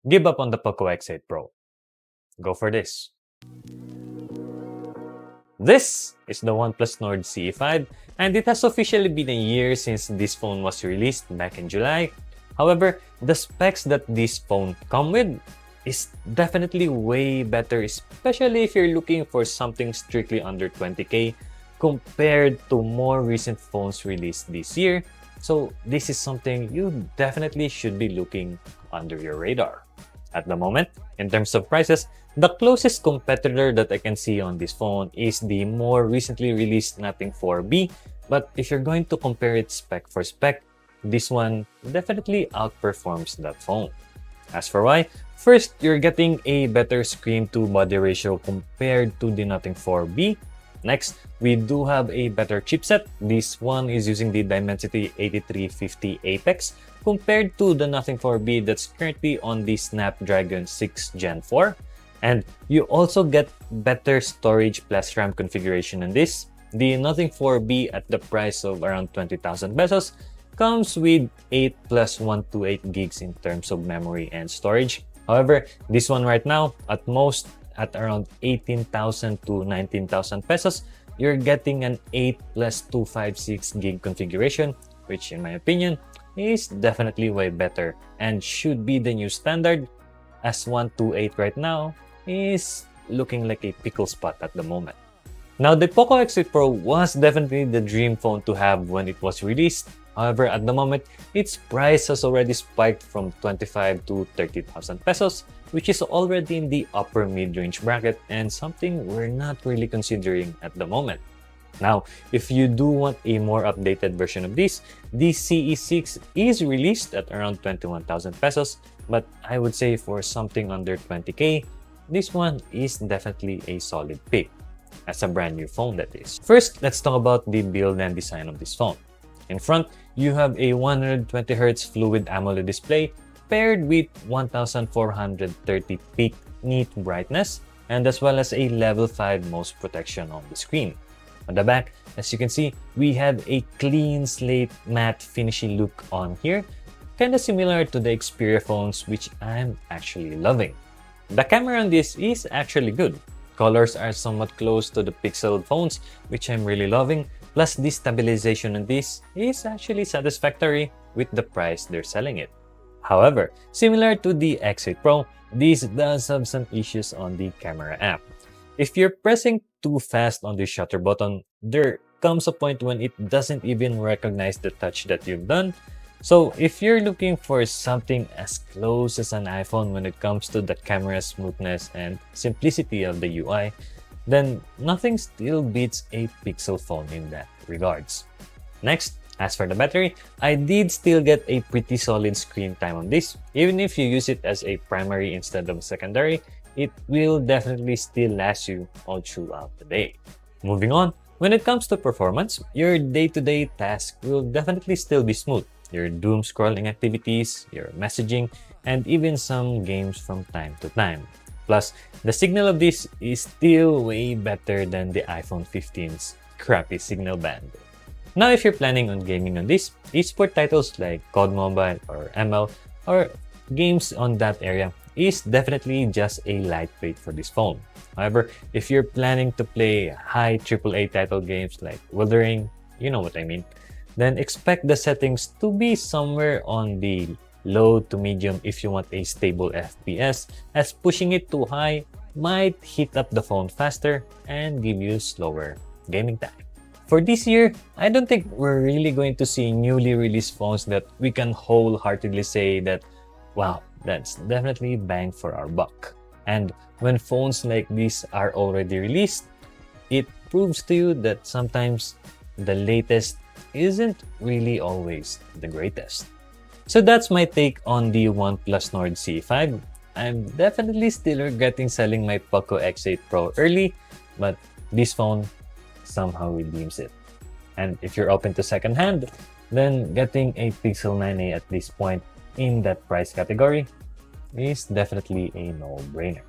give up on the Poco X8 Pro. Go for this. This is the Oneplus Nord CE5, and it has officially been a year since this phone was released back in July. However, the specs that this phone come with is definitely way better, especially if you're looking for something strictly under 20K compared to more recent phones released this year. So this is something you definitely should be looking under your radar. At the moment, in terms of prices, the closest competitor that I can see on this phone is the more recently released Nothing 4B, but if you're going to compare it spec for spec, this one definitely outperforms that phone. As for why, first, you're getting a better screen-to-body ratio compared to the Nothing 4B. Next, we do have a better chipset. This one is using the Dimensity 8350 Apex compared to the Nothing 4B that's currently on the Snapdragon 6 Gen 4. And you also get better storage plus RAM configuration in this. The Nothing 4B at the price of around 20,000 pesos comes with 8 plus 128 gigs in terms of memory and storage. However, this one right now, at most at around 18,000 to 19,000 pesos, you're getting an 8 plus 256 gig configuration, which in my opinion is definitely way better and should be the new standard, as 128 right now is looking like a pickle spot at the moment. Now, the Poco X8 Pro was definitely the dream phone to have when it was released. However, at the moment, its price has already spiked from 25 to 30,000 pesos, which is already in the upper mid-range bracket and something we're not really considering at the moment. Now, if you do want a more updated version of this, the CE6 is released at around 21,000 pesos, but I would say for something under 20K, this one is definitely a solid pick, as a brand new phone that is. First, let's talk about the build and design of this phone. In front, you have a 120Hz Fluid AMOLED display paired with 1430 peak neat brightness and as well as a level 5 MOS protection on the screen. On the back, as you can see, we have a clean slate matte finishy look on here, kinda similar to the Xperia phones, which I'm actually loving. The camera on this is actually good. Colors are somewhat close to the Pixel phones, which I'm really loving, plus the stabilization on this is actually satisfactory with the price they're selling it. However, similar to the X8 Pro, this does have some issues on the camera app. If you're pressing too fast on the shutter button, there comes a point when it doesn't even recognize the touch that you've done. So if you're looking for something as close as an iPhone when it comes to the camera smoothness and simplicity of the UI, then nothing still beats a Pixel phone in that regards. Next, as for the battery, I did still get a pretty solid screen time on this. Even if you use it as a primary instead of secondary, it will definitely still last you all throughout the day. Moving on, when it comes to performance, your day-to-day task will definitely still be smooth. Your doom scrolling activities, your messaging, and even some games from time to time. Plus, the signal of this is still way better than the iPhone 15's crappy signal band. Now, if you're planning on gaming on this, esports titles like COD Mobile or ML or games on that area is definitely just a lightweight for this phone. However, if you're planning to play high AAA title games like Wuthering, you know what I mean, then expect the settings to be somewhere on the low to medium if you want a stable FPS, as pushing it too high might heat up the phone faster and give you slower gaming time. For this year, I don't think we're really going to see newly released phones that we can wholeheartedly say that, wow, that's definitely bang for our buck. And when phones like these are already released, it proves to you that sometimes the latest isn't really always the greatest. So that's my take on the OnePlus Nord CE5. I'm definitely still regretting selling my Poco X8 Pro early, but this phone somehow redeems it. And if you're open to secondhand, then getting a Pixel 9a at this point in that price category is definitely a no-brainer.